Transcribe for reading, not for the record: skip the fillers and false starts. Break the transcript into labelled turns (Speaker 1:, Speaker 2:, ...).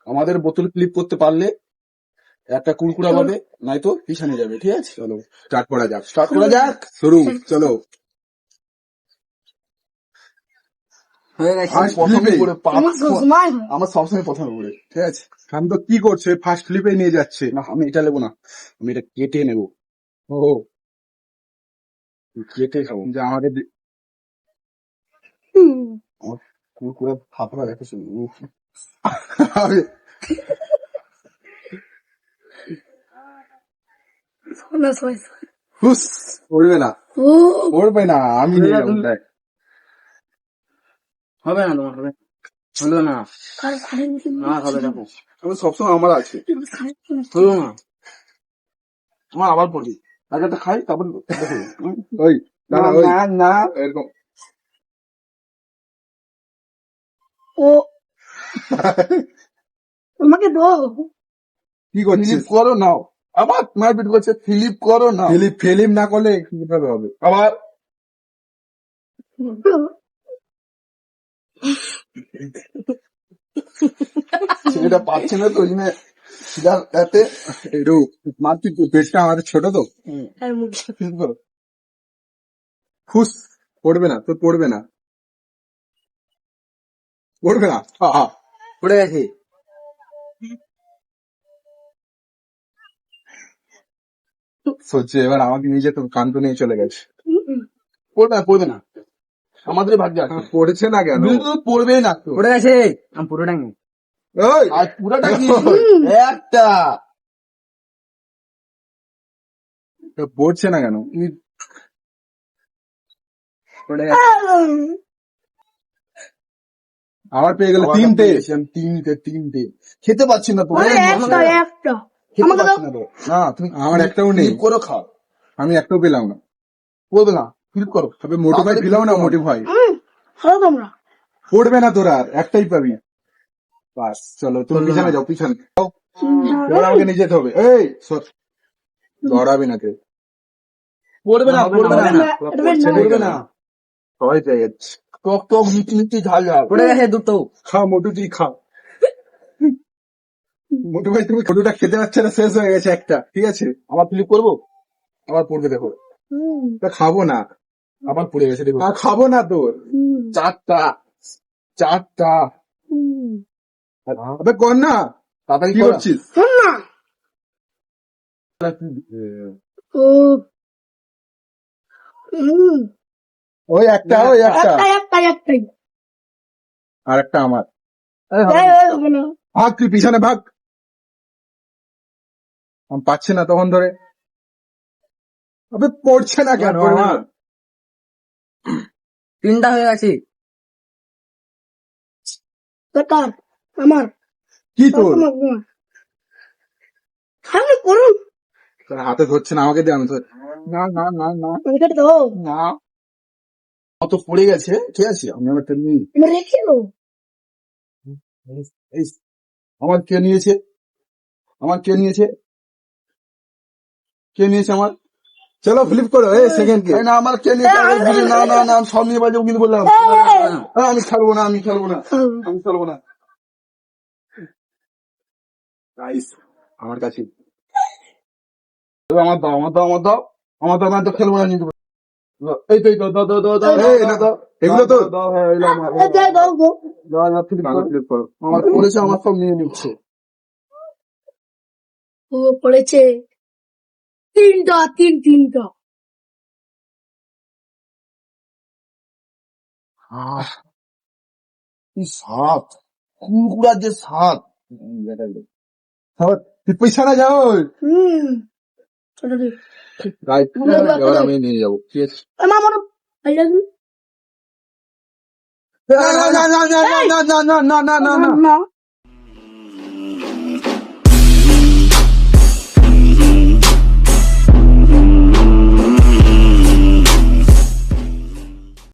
Speaker 1: আমাদের বোতল ক্লিপ করতে পারলে একটা কুড়কুড়া পাবে, নয়তো পিছানে যাবে। ঠিক আছে, চলো স্টার্ট করা যাক। স্টার্ট করা যাক, শুরু। চলো,
Speaker 2: হয়ে গেছে।
Speaker 1: আমি প্রথমে করে
Speaker 3: আমার সবসময় হয়।
Speaker 1: আমার সবসময় প্রথমে করে। ঠিক আছে,
Speaker 4: শান্ত কি করছে? ফার্স্ট ফ্লিপে নিয়ে যাচ্ছে।
Speaker 1: না আমি এটা নেবো না, আমি এটা কেটে নেবো।
Speaker 4: ও
Speaker 1: কেটে খাবো।
Speaker 4: যে আমাকে
Speaker 1: কুড়কুড়া ফাঁপড়া দেখেছো?
Speaker 3: সবাই
Speaker 1: হুস, পড়বে না,
Speaker 3: ও
Speaker 1: পড়বে না, আমি নিয়ে যাবো। দেখ,
Speaker 2: হবে না তোমার, হবে হলো না,
Speaker 3: কার সাড়ে
Speaker 2: না হবে দেখো,
Speaker 1: আমি সবসময় আমার আছে।
Speaker 2: হলো না।
Speaker 1: আমার আবার পড়ি, আগে একটা খাই তারপর দেখো।
Speaker 4: ওই
Speaker 1: না
Speaker 4: দাঁড়া, ওই
Speaker 1: না না,
Speaker 4: এরকম
Speaker 3: ও তোমাকে দাও।
Speaker 4: কি করছিস?
Speaker 1: ফিলিপ করো নাও। আবার মারপিট করছে, ফিলিপ করো না।
Speaker 4: ফিলিম না করলে কিভাবে হবে?
Speaker 1: আবার ছেলেটা পাচ্ছে না তো, ওই জন্য শিলাতে
Speaker 4: একটু
Speaker 1: মারপিট করছে।
Speaker 4: পেটটা আমাদের ছোট তো,
Speaker 3: আর মুখ
Speaker 1: ফিলিপ করো।
Speaker 4: ফুস পড়বে না, তোর পড়বে না, পড়বে না।
Speaker 2: পড়ে গেছে।
Speaker 4: সত্যি এবার আমাকে নিজে তো কান্ত নিয়ে চলে গেছে।
Speaker 1: পড়বে না, পড়বে না, আমাদের ভাগ্যে আছে।
Speaker 4: পড়েছে না কেন?
Speaker 1: বিলকুল পড়বে না তো।
Speaker 2: পড়ে গেছে, আমি পুরোটা নিই।
Speaker 4: ওই
Speaker 1: আর পুরাটা কি একটা
Speaker 4: পড়ছে না কেন?
Speaker 2: পড়ে গেছে।
Speaker 4: আবার পেয়ে গেলে
Speaker 1: আবার
Speaker 4: তিনটে।
Speaker 1: পেয়েছি আমি, তিনটে খেতে পাচ্ছি না তো।
Speaker 3: একটা একটা
Speaker 1: খেতে
Speaker 3: আমাকে দাও।
Speaker 1: পাচ্ছি না তো। না তুমি
Speaker 4: আমার একটাও নেই।
Speaker 1: ফিলিপ করো, খাও।
Speaker 4: আমি একটাও পেলাম না।
Speaker 1: পড়বে না, ফিলিপ করো।
Speaker 4: তবে মোটু ভাই পেলাম না, মোটু ভাই
Speaker 3: খাও তোমরা।
Speaker 4: পড়বে না তোরা, আর একটাই পাবি। বাস চলো, তুমি পিছনে যাও, পিছনে যাও। এবার আমাকে নিয়ে যেতে হবে। এই দৌড়াবি না কে?
Speaker 1: পড়বে না, পড়বে না, পড়বে না।
Speaker 4: সবাই পেয়ে যাচ্ছে।
Speaker 1: টক টক মিষ্টি মিষ্টি ঝাল ঝাল।
Speaker 2: পড়ে গেছে দুটো।
Speaker 4: খা মোটু, তুই খা। মোটু ভাই তুমি মোটুটা খেতে পারছে না, শেষ হয়ে গেছে একটা। ঠিক আছে,
Speaker 1: আবার ফিলিপ করবো, আবার পড়বে দেখো।
Speaker 4: তা খাবো না।
Speaker 1: আবার পড়ে গেছে দেখো।
Speaker 4: খাবো না তোর।
Speaker 1: চারটা, চারটা।
Speaker 4: আবে কর না,
Speaker 1: তাড়াতাড়ি
Speaker 4: কি
Speaker 1: করো।
Speaker 4: করছিস?
Speaker 3: না ও
Speaker 4: ওই একটা, ওই একটা,
Speaker 3: একটাই
Speaker 4: আর একটা আমার।
Speaker 3: হবে না।
Speaker 4: ভাগ, তুই পিছনে ভাগ। আমি পাচ্ছি না তখন ধরে। আবে পড়ছে না কেন
Speaker 2: পড়বে না।
Speaker 4: আমার?
Speaker 2: তিনটা হয়ে গেছে।
Speaker 3: কার আমার
Speaker 4: কি তোর?
Speaker 3: আমি করুন
Speaker 4: তোর হাতে ধরছে না, আমাকে দে, আমি ধর। না না না না
Speaker 3: আমাকে দাও।
Speaker 4: না।
Speaker 1: অত পড়ে গেছে, ঠিক আছে, আমি আমার তেমনি।
Speaker 3: আমি রেখে দাও।
Speaker 1: এই আমার কে নিয়েছে, আমার কে নিয়েছে, কে নিয়েছে আমার?
Speaker 4: চলো ফ্লিপ করো, এই সেকেন্ড কে?
Speaker 1: এই না, আমার কে নিয়েছে? না না না, আমি সব নিয়ে বাজে কিন্তু বললাম। আমি খেলবো না, আমি খেলবো না, আমি খেলবো না।
Speaker 4: গাইস আমার কাছে
Speaker 1: আমার দাও, আমার দাও, আমার দাও, আমার দাও, আমি তো খেলবো না কিন্তু। এই তো, এই তো, দাও দাও দাও দাও,
Speaker 4: এই না দাও, এগুলো তো
Speaker 1: দাও, হ্যাঁ এগুলো আমার।
Speaker 3: দাও দাও দাও।
Speaker 1: দাও, আমার ফিলিপ করো।
Speaker 4: ফ্লিপ করো।
Speaker 1: আমার পড়েছে, আমার সব নিয়ে নিচ্ছে।
Speaker 3: ও পড়েছে তিনটা
Speaker 1: কি স্বাদ, কুড়কুড়ার যে স্বাদ।
Speaker 4: আবার তুই পিছনে যাও।
Speaker 3: ছোট দিক
Speaker 4: রাইট, এবার আমি নিয়ে যাবো। ঠিক আছে,
Speaker 3: আমার মনে I love you.
Speaker 1: না না না না না না না না না না না
Speaker 3: না